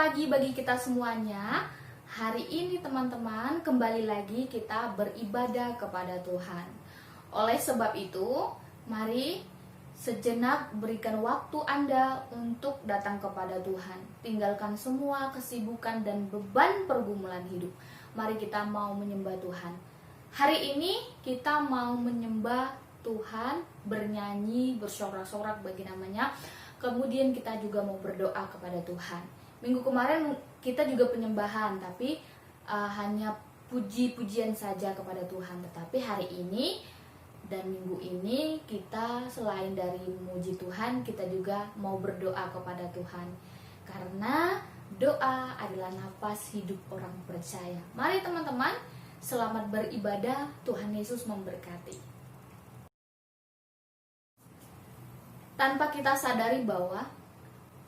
pagi bagi kita semuanya. Hari ini teman-teman kembali lagi kita beribadah kepada Tuhan. Oleh sebab itu, mari sejenak berikan waktu Anda untuk datang kepada Tuhan. Tinggalkan semua kesibukan dan beban pergumulan hidup. Mari kita mau menyembah Tuhan. Hari ini kita mau menyembah Tuhan, bernyanyi, bersorak-sorak bagi namanya. Kemudian kita juga mau berdoa kepada Tuhan. Minggu kemarin kita juga penyembahan, tapi hanya puji-pujian saja kepada Tuhan. Tetapi hari ini dan minggu ini kita selain dari memuji Tuhan, kita juga mau berdoa kepada Tuhan. Karena doa adalah napas hidup orang percaya. Mari teman-teman, selamat beribadah. Tuhan Yesus memberkati. Tanpa kita sadari bahwa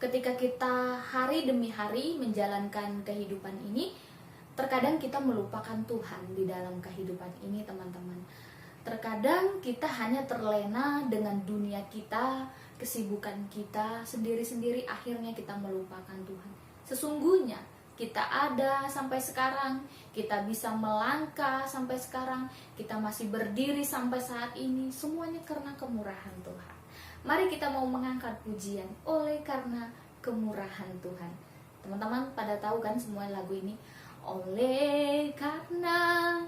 ketika kita hari demi hari menjalankan kehidupan ini, terkadang kita melupakan Tuhan di dalam kehidupan ini, teman-teman. Terkadang kita hanya terlena dengan dunia kita, kesibukan kita sendiri-sendiri, akhirnya kita melupakan Tuhan. Sesungguhnya kita ada sampai sekarang, kita bisa melangkah sampai sekarang, kita masih berdiri sampai saat ini, semuanya karena kemurahan Tuhan. Mari kita mau mengangkat pujian oleh karena kemurahan Tuhan. Teman-teman pada tahu kan semua lagu ini? Oleh karena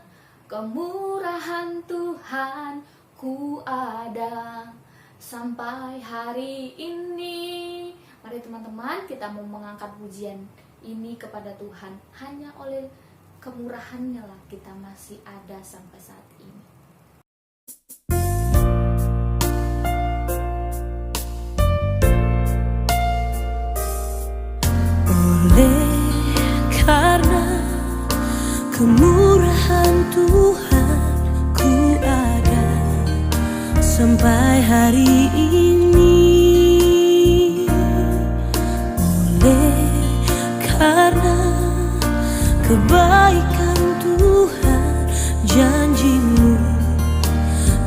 kemurahan Tuhan ku ada sampai hari ini. Mari teman-teman kita mau mengangkat pujian ini kepada Tuhan. Hanya oleh kemurahannya lah kita masih ada sampai saat ini. Karena kemurahan Tuhan ku ada sampai hari ini. Oleh karena kebaikan Tuhan, janji-Mu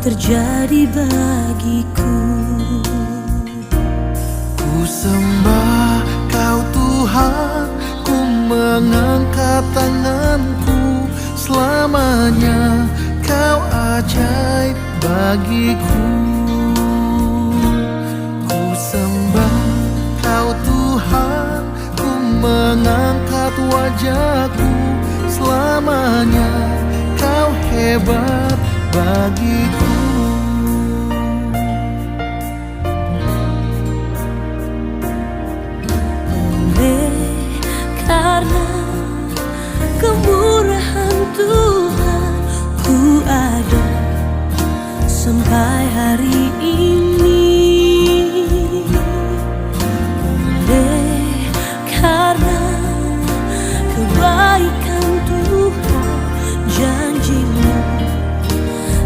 terjadi bagiku. Ku sembah Kau Tuhan, ku mengangkat tanganku, selamanya Kau ajaib bagiku. Ku sembah Kau Tuhan, ku mengangkat wajahku, selamanya Kau hebat bagiku. Karena kemurahan Tuhan ku ada sampai hari ini. Oleh karena kebaikan Tuhan, janji-Mu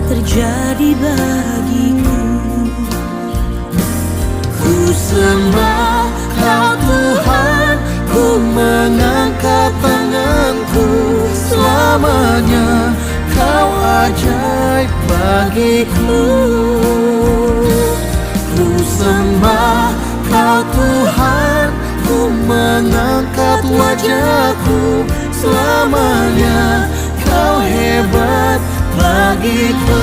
terjadi bagiku. Ku sembah Kau Tuhan, ku mengangkat tanganku, selamanya Kau ajaib bagiku. Ku sembah Kau Tuhan, ku mengangkat wajahku, selamanya Kau hebat bagiku.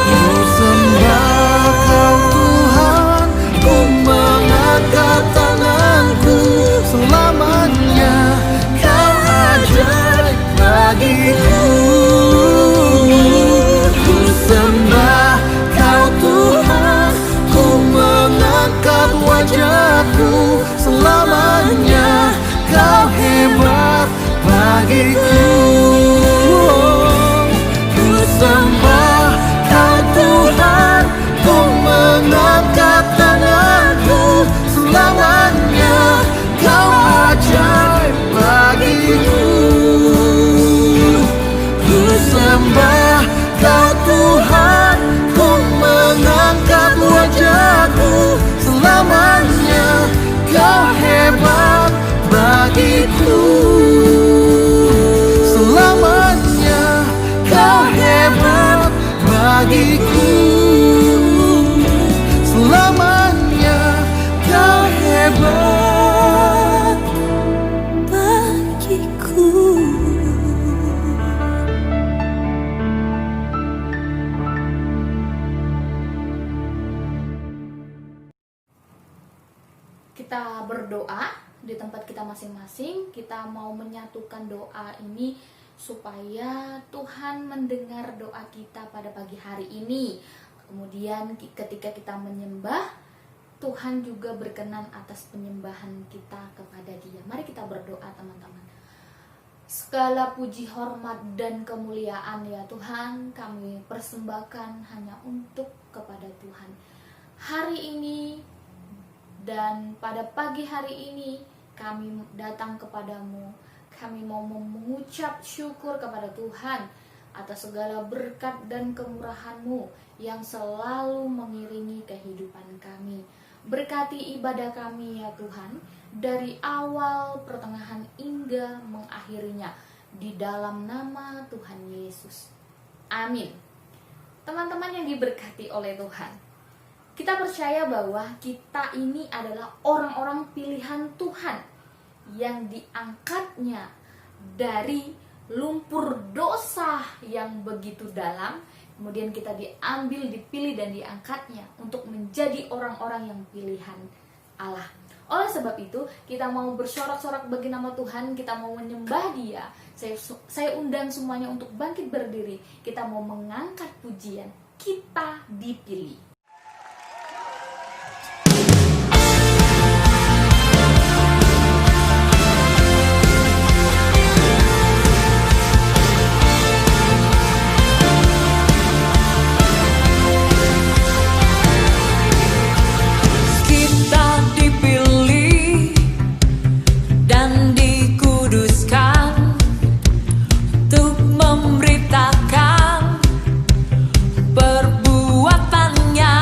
Ku sembah Kau Tuhan, ku mengangkat tanganku, selamanya Kau ajaib bagiku. Ku sembah Kau Tuhan, ku mengangkat wajahku, selamanya Kau hebat bagiku. kita berdoa di tempat kita masing-masing. Kita mau menyatukan doa ini supaya Tuhan mendengar doa kita pada pagi hari ini. Kemudian ketika kita menyembah, Tuhan juga berkenan atas penyembahan kita kepada Dia. Mari kita berdoa, teman-teman. Segala puji, hormat, dan kemuliaan ya Tuhan, kami persembahkan hanya untuk kepada Tuhan. Hari ini dan pada pagi hari ini kami datang kepadamu. Kami mau mengucap syukur kepada Tuhan atas segala berkat dan kemurahan-Mu yang selalu mengiringi kehidupan kami. Berkati ibadah kami ya Tuhan, dari awal, pertengahan, hingga mengakhirinya, di dalam nama Tuhan Yesus. Amin. Teman-teman yang diberkati oleh Tuhan, kita percaya bahwa kita ini adalah orang-orang pilihan Tuhan yang diangkatnya dari lumpur dosa yang begitu dalam. Kemudian kita diambil, dipilih, dan diangkatnya untuk menjadi orang-orang yang pilihan Allah. Oleh sebab itu, kita mau bersorak-sorak bagi nama Tuhan, kita mau menyembah Dia. Saya undang semuanya untuk bangkit berdiri. Kita mau mengangkat pujian, kita dipilih. Memberitakan perbuatannya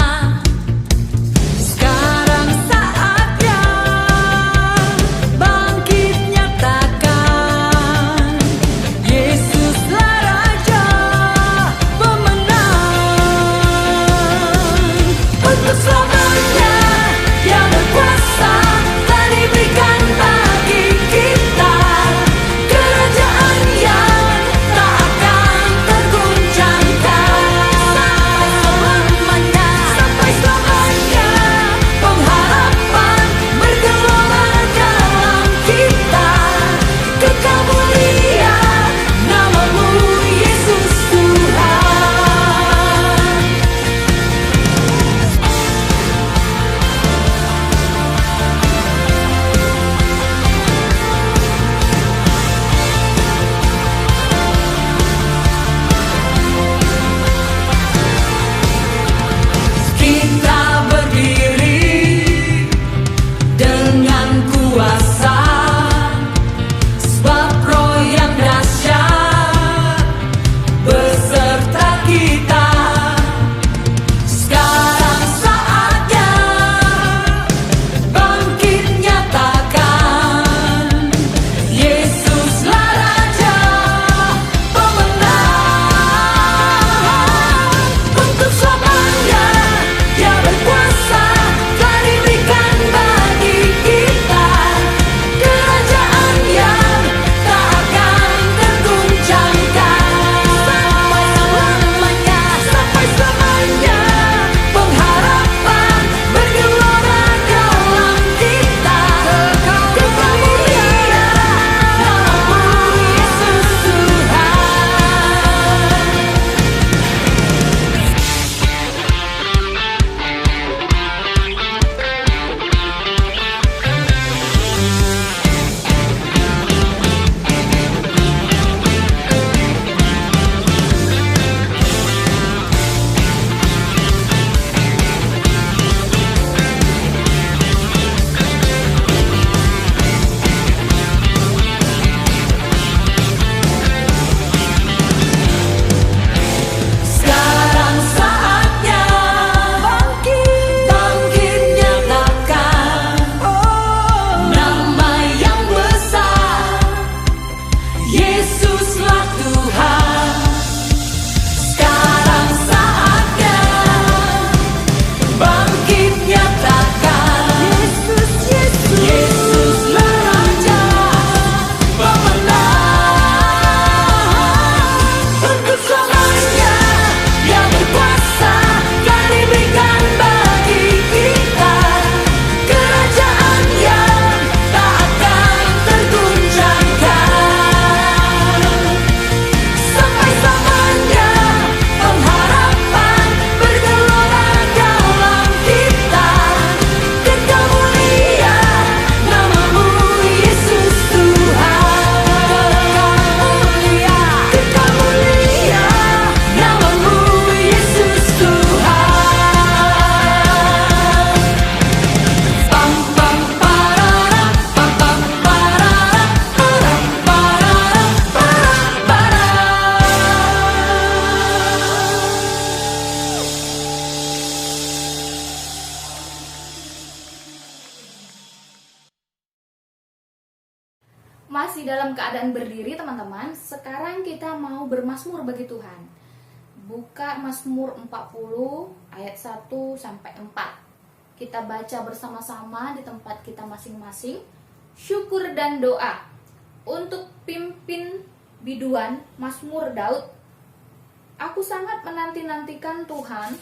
dalam keadaan berdiri teman-teman, sekarang kita mau bermazmur bagi Tuhan. Buka Mazmur 40 ayat 1 sampai 4. Kita baca bersama-sama di tempat kita masing-masing. Syukur dan doa untuk pimpin biduan Mazmur Daud. Aku sangat menanti-nantikan Tuhan,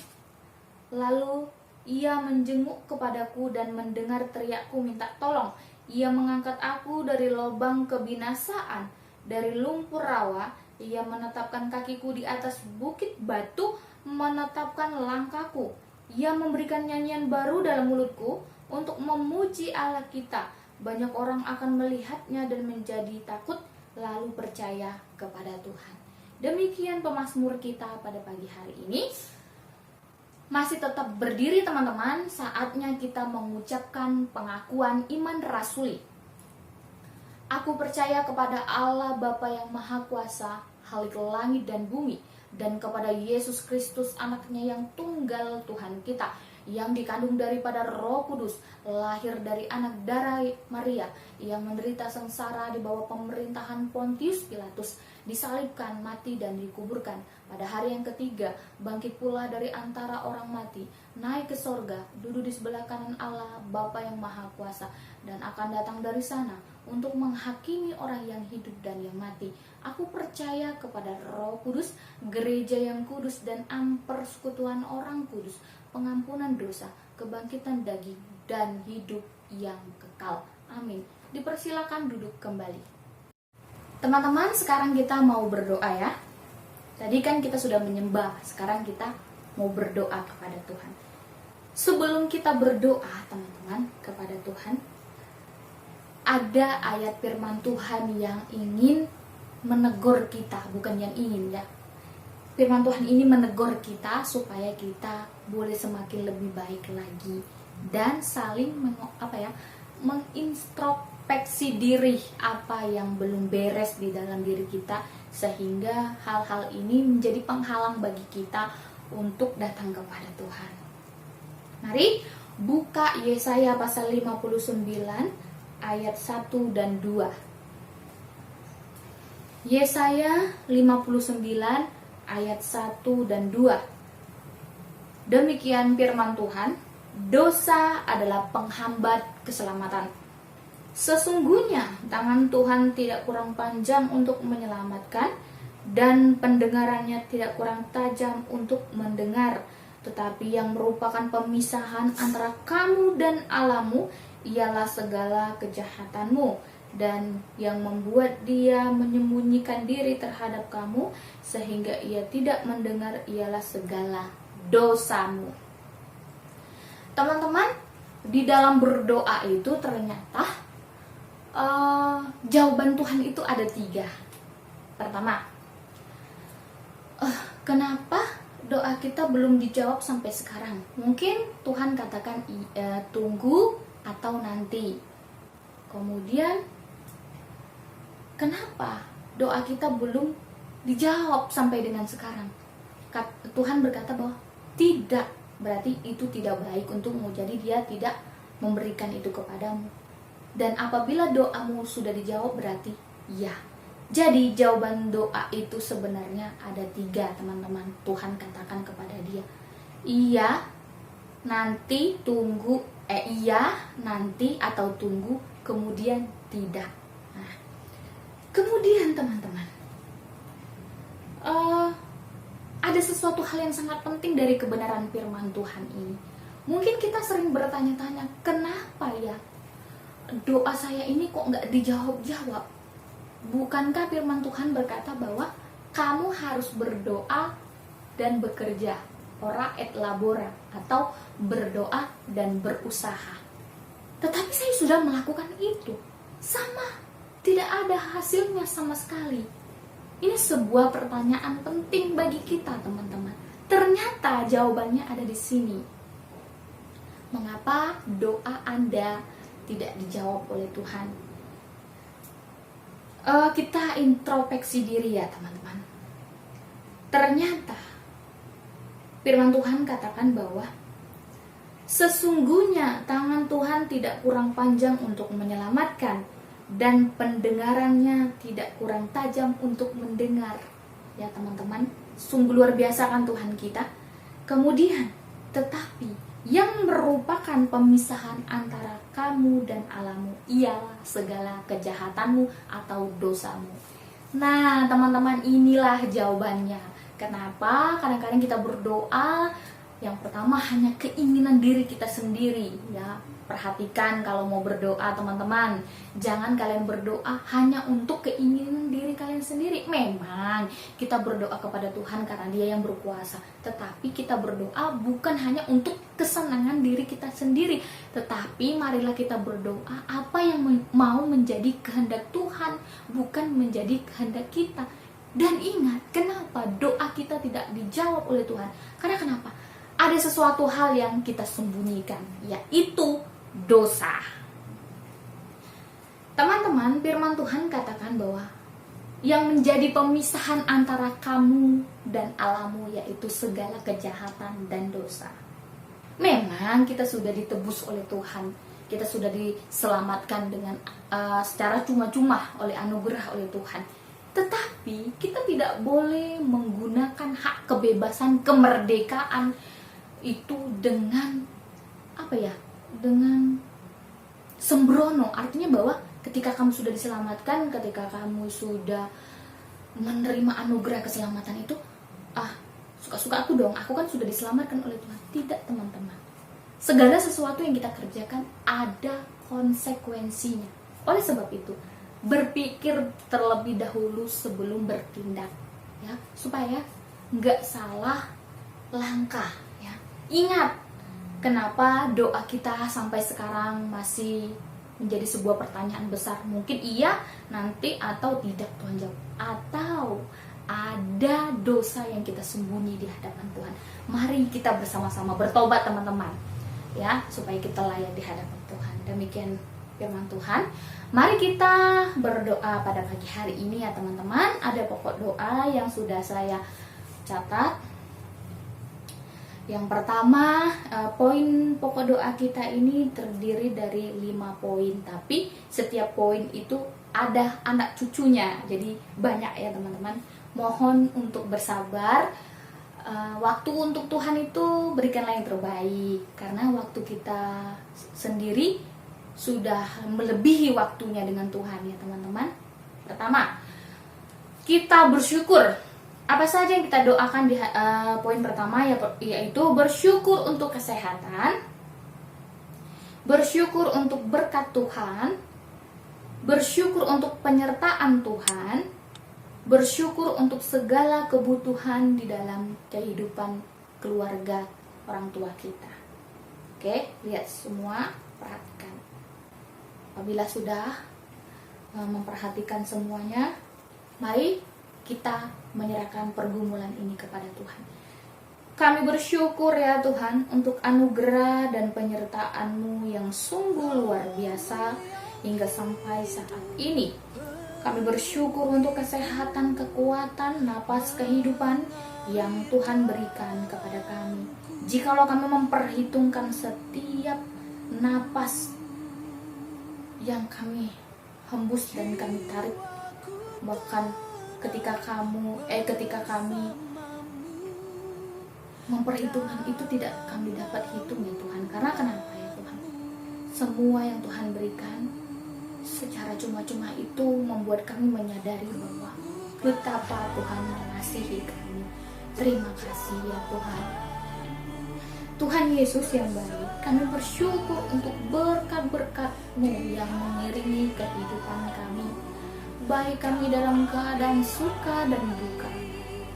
lalu Ia menjenguk kepadaku dan mendengar teriakku minta tolong. Ia mengangkat aku dari lubang kebinasaan, dari lumpur rawa. Ia menetapkan kakiku di atas bukit batu, menetapkan langkahku. Ia memberikan nyanyian baru dalam mulutku untuk memuji Allah kita. Banyak orang akan melihatnya dan menjadi takut, lalu percaya kepada Tuhan. Demikian pemazmur kita pada pagi hari ini. Masih tetap berdiri teman-teman, saatnya kita mengucapkan pengakuan iman rasuli. Aku percaya kepada Allah Bapa yang Maha Kuasa, Khalik langit dan bumi, dan kepada Yesus Kristus anaknya yang tunggal Tuhan kita, yang dikandung daripada Roh Kudus, lahir dari anak darah Maria, yang menderita sengsara di bawah pemerintahan Pontius Pilatus, disalibkan, mati dan dikuburkan. Pada hari yang ketiga, bangkit pula dari antara orang mati, naik ke sorga, duduk di sebelah kanan Allah Bapa yang Maha Kuasa, dan akan datang dari sana untuk menghakimi orang yang hidup dan yang mati. Aku percaya kepada Roh Kudus, gereja yang kudus dan persekutuan orang kudus, pengampunan dosa, kebangkitan daging, dan hidup yang kekal. Amin. Dipersilakan duduk kembali. Teman-teman, sekarang kita mau berdoa ya. Tadi kan kita sudah menyembah, sekarang kita mau berdoa kepada Tuhan. Sebelum kita berdoa, teman-teman, kepada Tuhan, ada ayat firman Tuhan yang ingin menegur kita, bukan yang ingin ya. Firman Tuhan ini menegur kita supaya kita boleh semakin lebih baik lagi dan saling mengintrospeksi diri apa yang belum beres di dalam diri kita, sehingga hal-hal ini menjadi penghalang bagi kita untuk datang kepada Tuhan. Mari buka Yesaya pasal 59 ayat 1 dan 2. Yesaya 59 ayat 1 dan 2. Demikian firman Tuhan, dosa adalah penghambat keselamatan. Sesungguhnya tangan Tuhan tidak kurang panjang untuk menyelamatkan, dan pendengarannya tidak kurang tajam untuk mendengar. Tetapi yang merupakan pemisahan antara kamu dan Allahmu ialah segala kejahatanmu, dan yang membuat dia menyembunyikan diri terhadap kamu sehingga ia tidak mendengar ialah segala dosamu. Teman-teman, di dalam berdoa itu ternyata jawaban Tuhan itu ada 3. Pertama, kenapa doa kita belum dijawab sampai sekarang? Mungkin Tuhan katakan tunggu atau nanti. Kemudian, kenapa doa kita belum dijawab sampai dengan sekarang? Tuhan berkata bahwa tidak, berarti itu tidak baik untukmu, jadi dia tidak memberikan itu kepadamu. Dan apabila doamu sudah dijawab, berarti ya. Jadi jawaban doa itu sebenarnya ada 3, teman-teman. Tuhan katakan kepada dia, iya, nanti, tunggu, iya, nanti, atau tunggu, kemudian tidak. Nah, kemudian teman-teman, ada sesuatu hal yang sangat penting dari kebenaran firman Tuhan ini. Mungkin kita sering bertanya-tanya, kenapa ya doa saya ini kok nggak dijawab-jawab? Bukankah firman Tuhan berkata bahwa kamu harus berdoa dan bekerja, ora et labora, atau berdoa dan berusaha. Tetapi saya sudah melakukan itu, sama, tidak ada hasilnya sama sekali. Ini sebuah pertanyaan penting bagi kita, teman-teman. Ternyata jawabannya ada di sini. Mengapa doa Anda tidak dijawab oleh Tuhan? Kita introspeksi diri ya, teman-teman. Ternyata firman Tuhan katakan bahwa sesungguhnya tangan Tuhan tidak kurang panjang untuk menyelamatkan, dan pendengarannya tidak kurang tajam untuk mendengar. Ya teman-teman, sungguh luar biasa kan Tuhan kita. Kemudian, tetapi yang merupakan pemisahan antara kamu dan Allahmu ialah segala kejahatanmu atau dosamu. Nah teman-teman, inilah jawabannya. Kenapa kadang-kadang kita berdoa, yang pertama hanya keinginan diri kita sendiri, ya. Perhatikan kalau mau berdoa teman-teman, jangan kalian berdoa hanya untuk keinginan diri kalian sendiri. Memang kita berdoa kepada Tuhan karena Dia yang berkuasa, tetapi kita berdoa bukan hanya untuk kesenangan diri kita sendiri, tetapi marilah kita berdoa apa yang mau menjadi kehendak Tuhan, bukan menjadi kehendak kita. Dan ingat, kenapa doa kita tidak dijawab oleh Tuhan? Karena kenapa? Ada sesuatu hal yang kita sembunyikan, yaitu dosa. Teman-teman, firman Tuhan katakan bahwa yang menjadi pemisahan antara kamu dan Allahmu yaitu segala kejahatan dan dosa. Memang kita sudah ditebus oleh Tuhan, kita sudah diselamatkan dengan secara cuma-cuma oleh anugerah oleh Tuhan. Tetapi kita tidak boleh menggunakan hak kebebasan, kemerdekaan itu dengan dengan sembrono. Artinya bahwa ketika kamu sudah diselamatkan, ketika kamu sudah menerima anugerah keselamatan itu, suka-suka aku dong, aku kan sudah diselamatkan oleh Tuhan. Tidak teman-teman, segala sesuatu yang kita kerjakan ada konsekuensinya. Oleh sebab itu, berpikir terlebih dahulu sebelum bertindak, ya, supaya nggak salah langkah, ya. Ingat, kenapa doa kita sampai sekarang masih menjadi sebuah pertanyaan besar? Mungkin iya, nanti, atau tidak Tuhan jawab. Atau ada dosa yang kita sembunyi di hadapan Tuhan. Mari kita bersama-sama bertobat teman-teman, ya, supaya kita layak di hadapan Tuhan. Demikian firman Tuhan. Mari kita berdoa pada pagi hari ini ya teman-teman. Ada pokok doa yang sudah saya catat. Yang pertama, poin pokok doa kita ini terdiri dari 5 poin, tapi setiap poin itu ada anak cucunya, jadi banyak ya teman-teman. Mohon untuk bersabar. Waktu untuk Tuhan itu berikanlah yang terbaik, karena waktu kita sendiri sudah melebihi waktunya dengan Tuhan ya teman-teman. Pertama, kita bersyukur. Apa saja yang kita doakan di poin pertama, yaitu bersyukur untuk kesehatan, bersyukur untuk berkat Tuhan, bersyukur untuk penyertaan Tuhan, bersyukur untuk segala kebutuhan di dalam kehidupan keluarga orang tua kita. Oke, lihat semua, perhatikan. Apabila sudah memperhatikan semuanya, mari kita menyerahkan pergumulan ini kepada Tuhan. Kami bersyukur ya Tuhan untuk anugerah dan penyertaan-Mu yang sungguh luar biasa hingga sampai saat ini. Kami bersyukur untuk kesehatan, kekuatan, napas kehidupan yang Tuhan berikan kepada kami. Jikalau kami memperhitungkan setiap napas yang kami hembus dan kami tarik, bahkan ketika kami memperhitungkan itu tidak kami dapat hitung ya Tuhan. Karena kenapa ya Tuhan? Semua yang Tuhan berikan secara cuma-cuma itu membuat kami menyadari bahwa betapa Tuhan mengasihi kami. Terima kasih ya Tuhan. Tuhan Yesus yang baik, kami bersyukur untuk berkat-berkat-Mu yang mengiringi kehidupan kami, baik kami dalam keadaan suka dan duka.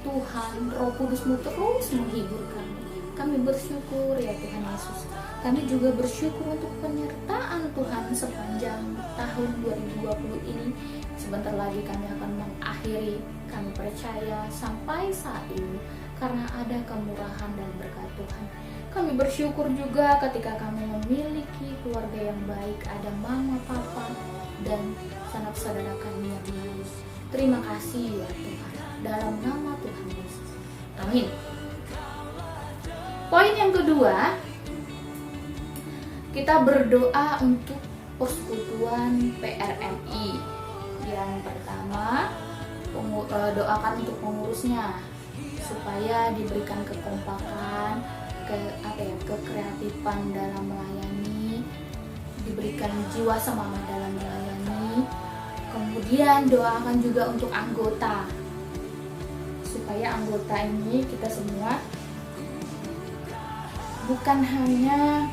Tuhan, Roh Kudus-Mu terus menghibur kami. Kami bersyukur ya Tuhan Yesus. Kami juga bersyukur untuk penyertaan Tuhan sepanjang tahun 2020 ini. Sebentar lagi kami akan mengakhiri, kami percaya sampai saat ini, karena ada kemurahan dan berkat Tuhan. Kami bersyukur juga ketika kami memiliki keluarga yang baik, ada mama, papa, dan sanak saudara kami yang baik. Terima kasih ya Tuhan, dalam nama Tuhan Yesus. Amin. Poin yang kedua, kita berdoa untuk Persekutuan PRMI. Yang pertama, doakan untuk pengurusnya supaya diberikan kekompakan, kekreatifan dalam melayani, diberikan jiwa semangat dalam melayani. Kemudian doakan juga untuk anggota, supaya anggota ini kita semua bukan hanya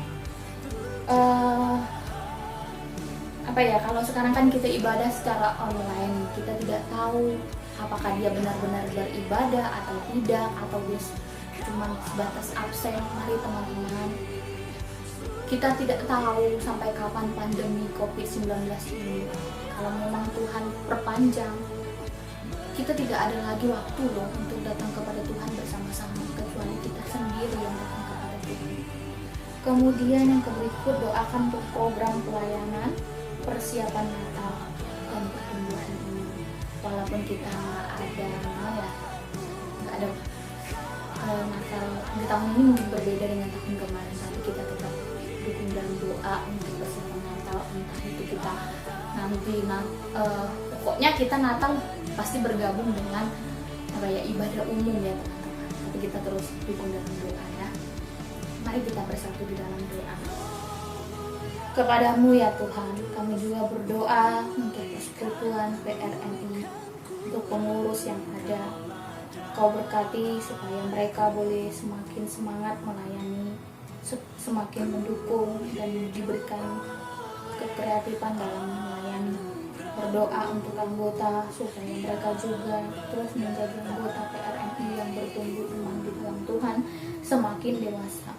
kalau sekarang kan kita ibadah secara online, kita tidak tahu apakah dia benar-benar beribadah atau tidak, atau dia cuma sebatas absen. Mari teman-teman, kita tidak tahu sampai kapan pandemi COVID-19 ini. Kalau memang Tuhan perpanjang, kita tidak ada lagi waktu loh untuk datang kepada Tuhan bersama-sama, kecuali kita sendiri yang datang kepada Tuhan. Kemudian yang berikut, doakan untuk program pelayanan, persiapan Natal dan pertumbuhan ini. Walaupun kita nggak ada Natal di tahun ini mungkin berbeda dengan tahun kemarin, tapi kita tetap dukung dan doa untuk persiapan Natal. Entah itu kita nanti pokoknya kita Natal pasti bergabung dengan ibadah umum ya teman-teman, tapi kita terus dukung dalam doa ya. Mari kita bersatu di dalam doa. Kepadamu ya Tuhan, kami juga berdoa untuk Persekutuan PRMI, untuk pengurus yang ada. Kau berkati supaya mereka boleh semakin semangat melayani, semakin mendukung dan diberikan kekreatifan dalam melayani. Berdoa untuk anggota supaya mereka juga terus menjadi anggota PRMI yang bertumbuh iman di dalam Tuhan, semakin dewasa.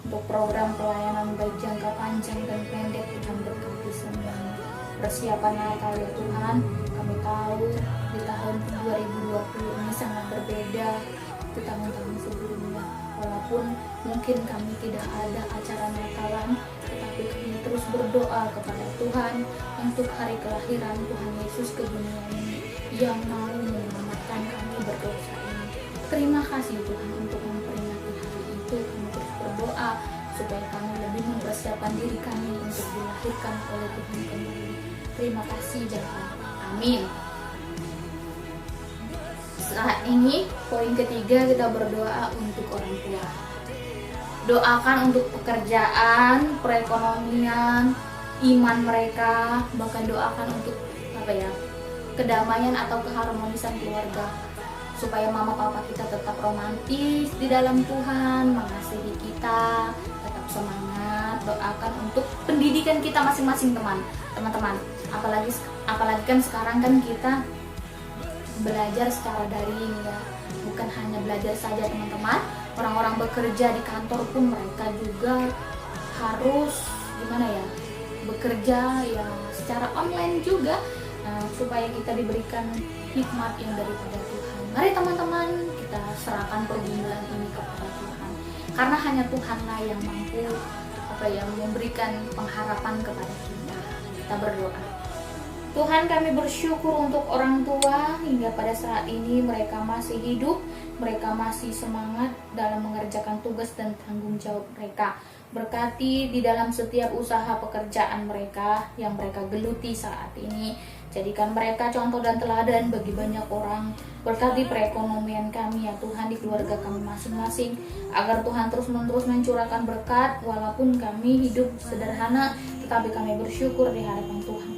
Untuk program pelayanan baik jangka panjang dan pendek, Tuhan berkati semuanya. Persiapan Natal ya Tuhan, kami tahu di tahun 2020 ini sangat berbeda di tahun-tahun sebelumnya. Walaupun mungkin kami tidak ada acara Natalan, tetapi kami terus berdoa kepada Tuhan untuk hari kelahiran Tuhan Yesus ke dunia ini yang mau menyelamatkan kami berdosa ini. Terima kasih Tuhan untuk memperingati hari itu. Kami terus berdoa supaya kami lebih mempersiapkan diri kami untuk dilahirkan oleh Tuhan kembali. Terima kasih Bapa. Amin. Saat ini poin ketiga, kita berdoa untuk orang tua. Doakan untuk pekerjaan, perekonomian, iman mereka, bahkan doakan untuk kedamaian atau keharmonisan keluarga, supaya mama papa kita tetap romantis di dalam Tuhan, mengasihi kita, tetap semangat. Doakan untuk pendidikan kita masing-masing teman-teman. Apalagi kan sekarang kan kita belajar secara daring ya, bukan hanya belajar saja teman-teman. Orang-orang bekerja di kantor pun mereka juga harus bekerja ya secara online juga, supaya kita diberikan hikmat yang daripada Tuhan. Mari teman-teman, kita serahkan pergumulan ini kepada Tuhan, karena hanya Tuhanlah yang mampu memberikan pengharapan kepada kita. Kita berdoa. Tuhan, kami bersyukur untuk orang tua hingga pada saat ini mereka masih hidup, mereka masih semangat dalam mengerjakan tugas dan tanggung jawab mereka. Berkati di dalam setiap usaha pekerjaan mereka yang mereka geluti saat ini. Jadikan mereka contoh dan teladan bagi banyak orang. Berkati perekonomian kami ya Tuhan, di keluarga kami masing-masing, agar Tuhan terus-menerus mencurahkan berkat. Walaupun kami hidup sederhana, tetapi kami bersyukur di hadapan Tuhan.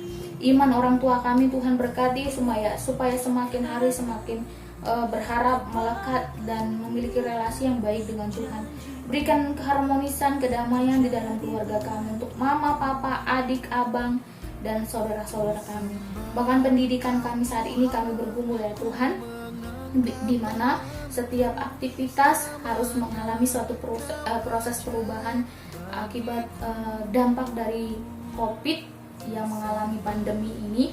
Iman orang tua kami Tuhan berkati supaya semakin hari semakin berharap, melekat dan memiliki relasi yang baik dengan Tuhan. Berikan keharmonisan, kedamaian di dalam keluarga kami, untuk mama, papa, adik, abang, dan saudara-saudara kami. Bahkan pendidikan kami saat ini kami bergumul ya Tuhan, di mana setiap aktivitas harus mengalami suatu proses perubahan akibat dampak dari COVID yang mengalami pandemi ini.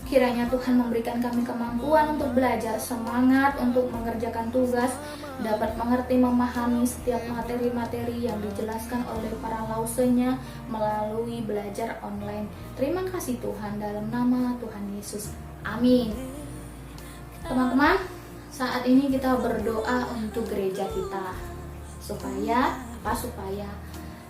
Kiranya Tuhan memberikan kami kemampuan untuk belajar, semangat untuk mengerjakan tugas, dapat mengerti, memahami setiap materi-materi yang dijelaskan oleh para lausenya melalui belajar online. Terima kasih Tuhan, dalam nama Tuhan Yesus. Amin. Teman-teman, saat ini kita berdoa untuk gereja kita supaya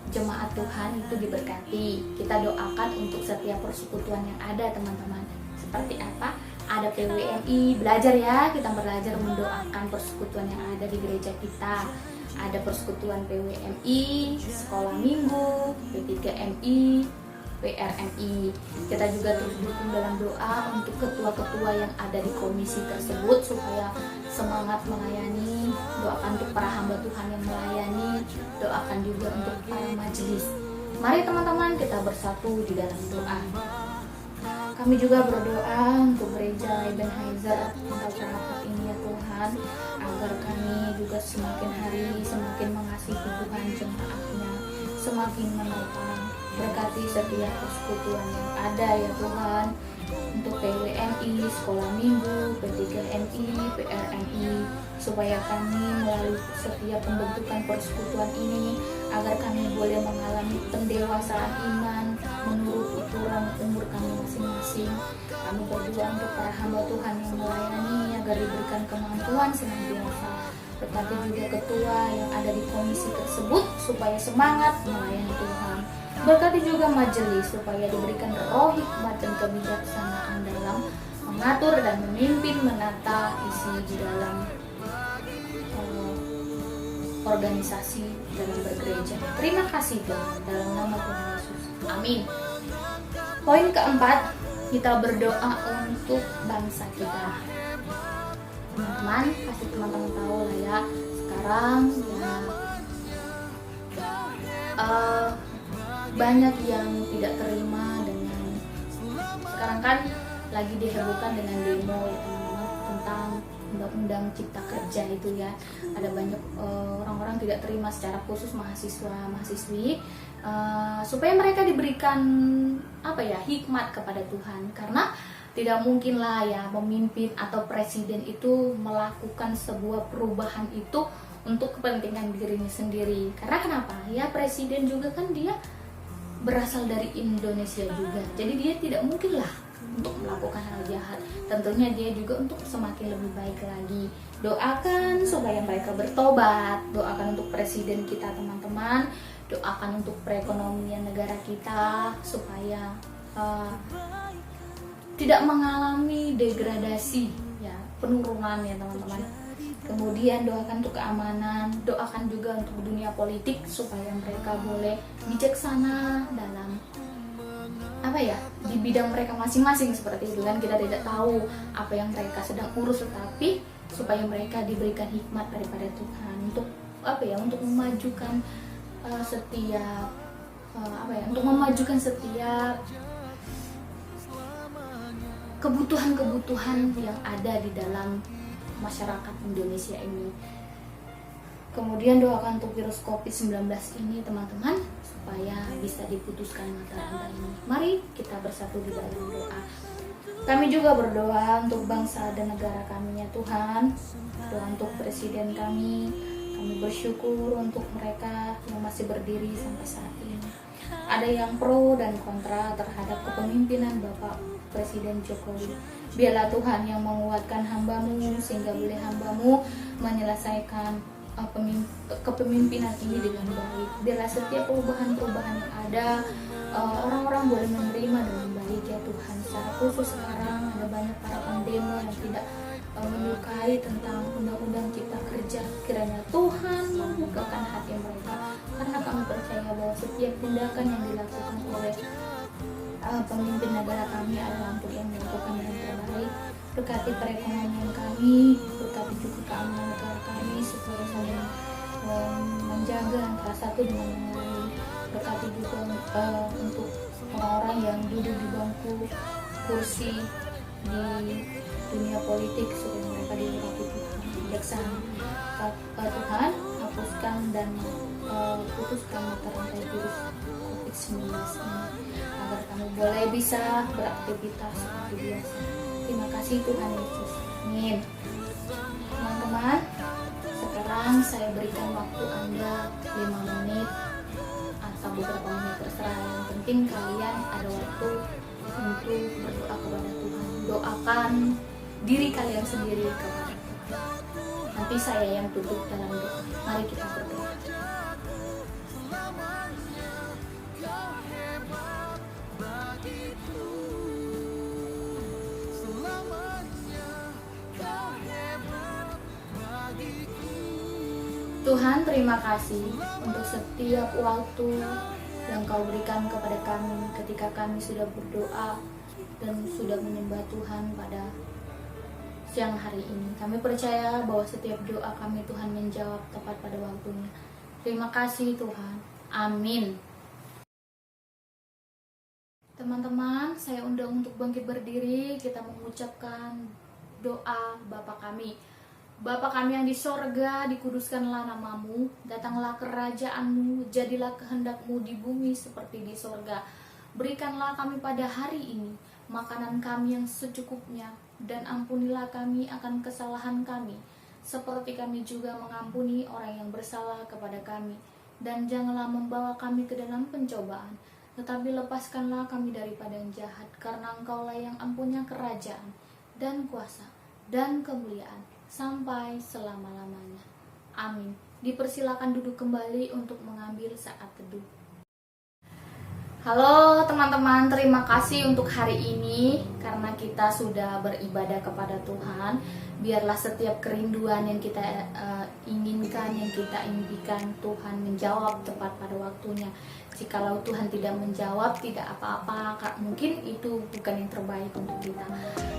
jemaat Tuhan itu diberkati. Kita doakan untuk setiap persekutuan yang ada teman-teman. Seperti apa? Ada PWMI, belajar ya, kita belajar mendoakan persekutuan yang ada di gereja kita. Ada persekutuan PWMI, sekolah minggu, P3MI, PRMI. Kita juga terus dukung dalam doa untuk ketua-ketua yang ada di komisi tersebut supaya semangat melayani. Doakan untuk para hamba Tuhan yang melayani, doakan juga untuk para majelis. Mari teman-teman kita bersatu di dalam doa. Kami juga berdoa untuk gereja Ebenezer untuk rapat ini ya Tuhan, agar kami juga semakin hari semakin mengasihi Tuhan jemaatnya, semakin menopang. Berkati setiap persekutuan yang ada ya Tuhan, untuk PWMI, sekolah minggu, P3MI, PRMI, supaya kami melalui setiap pembentukan persekutuan ini, agar kami boleh mengalami pendewasaan iman menurut ukuran umur kami masing-masing. Kami berdoa untuk para hamba Tuhan yang melayani, agar diberikan kemampuan senantiasa. Berkati juga ketua yang ada di komisi tersebut supaya semangat melayani Tuhan. Berkati juga majelis supaya diberikan roh hikmat dan kebijaksanaan dalam mengatur dan memimpin menata isi di dalam organisasi dalam bergereja. Terima kasih Tuhan, dalam nama Tuhan Yesus. Amin. Poin keempat, kita berdoa untuk bangsa kita. Teman-teman, pasti teman-teman tahu lah ya, sekarang ya banyak yang tidak terima dengan, sekarang kan lagi dihebohkan dengan demo ya teman-teman, tentang undang-undang cipta kerja itu ya. Ada banyak orang-orang tidak terima, secara khusus mahasiswa-mahasiswi, supaya mereka diberikan hikmat kepada Tuhan, karena tidak mungkin lah ya pemimpin atau presiden itu melakukan sebuah perubahan itu untuk kepentingan dirinya sendiri. Karena kenapa? Ya presiden juga kan dia berasal dari Indonesia juga, jadi dia tidak mungkin lah untuk melakukan hal jahat. Tentunya dia juga untuk semakin lebih baik lagi. Doakan supaya mereka bertobat, doakan untuk presiden kita teman-teman, doakan untuk perekonomian negara kita supaya tidak mengalami degradasi ya, penurunan ya teman-teman. Kemudian doakan untuk keamanan, doakan juga untuk dunia politik supaya mereka boleh bijaksana dalam di bidang mereka masing-masing. Seperti itu kan, kita tidak tahu apa yang mereka sedang urus, tetapi supaya mereka diberikan hikmat daripada Tuhan untuk untuk memajukan setiap kebutuhan-kebutuhan yang ada di dalam masyarakat Indonesia ini. Kemudian doakan untuk virus COVID-19 ini teman-teman, supaya bisa diputuskan mata rantai ini. Mari kita bersatu di dalam doa. Kami juga berdoa untuk bangsa dan negara kami ya Tuhan. Doa untuk presiden kami bersyukur untuk mereka yang masih berdiri sampai saat ini. Ada yang pro dan kontra terhadap kepemimpinan Bapak Presiden Jokowi. Biarlah Tuhan yang menguatkan hamba-Mu, sehingga boleh hamba-Mu menyelesaikan kepemimpinan ini dengan baik. Biarlah setiap perubahan-perubahan yang ada, orang-orang boleh menerima dengan baik ya Tuhan. Secara khusus sekarang ada banyak para pendemo yang tidak menyukai tentang undang-undang cipta kerja. Kiranya Tuhan membukakan hati mereka, karena kami percaya bahwa setiap tindakan yang dilakukan oleh pemimpin negara kami adalah untuk yang melakukan yang terbaik. Berkati perekonomian kami, berkati juga keamanan negara kami supaya saling menjaga antara satu dengan yang lain. Berkati juga untuk orang-orang yang duduk di bangku kursi di dunia politik supaya mereka diberkati Tuhan bijaksana. Tuhan hapuskan dan putuskan mata rantai virus COVID-19 ini, agar kami boleh bisa beraktivitas seperti biasa. Terima kasih Tuhan Yesus. Amin. Teman-teman, sekarang saya berikan waktu Anda 5 menit atau beberapa menit, terserah. Yang penting kalian ada waktu untuk berdoa kepada Tuhan. Doakan diri kalian sendiri kepada Tuhan. Nanti saya yang tutup dalam doa. Mari kita berdoa. Tuhan, terima kasih untuk setiap waktu yang Kau berikan kepada kami ketika kami sudah berdoa dan sudah menyembah Tuhan pada siang hari ini. Kami percaya bahwa setiap doa kami Tuhan menjawab tepat pada waktunya. Terima kasih Tuhan. Amin. Teman-teman, saya undang untuk bangkit berdiri. Kita mengucapkan doa Bapa kami. Bapa kami yang di sorga, dikuduskanlah namamu, datanglah kerajaanmu, jadilah kehendakmu di bumi seperti di sorga. Berikanlah kami pada hari ini makanan kami yang secukupnya, dan ampunilah kami akan kesalahan kami, seperti kami juga mengampuni orang yang bersalah kepada kami. Dan janganlah membawa kami ke dalam pencobaan, tetapi lepaskanlah kami daripada yang jahat, karena Engkaulah yang ampunya kerajaan, dan kuasa, dan kemuliaan, sampai selama-lamanya. Amin. Dipersilakan duduk kembali untuk mengambil saat teduh. Halo teman-teman, terima kasih untuk hari ini karena kita sudah beribadah kepada Tuhan. Biarlah setiap kerinduan yang kita inginkan, yang kita impikan, Tuhan menjawab tepat pada waktunya. Jikalau Tuhan tidak menjawab, tidak apa-apa, mungkin itu bukan yang terbaik untuk kita.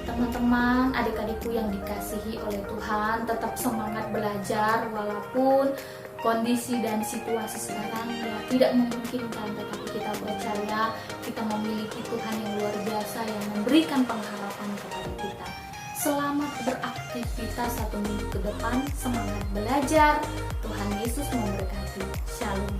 Teman-teman, adik-adikku yang dikasihi oleh Tuhan, tetap semangat belajar walaupun kondisi dan situasi sekarang ya tidak memungkinkan, tetapi kita percaya kita memiliki Tuhan yang luar biasa yang memberikan pengharapan kepada kita. Selamat beraktivitas 1 minggu ke depan, semangat belajar. Tuhan Yesus memberkati. Shalom.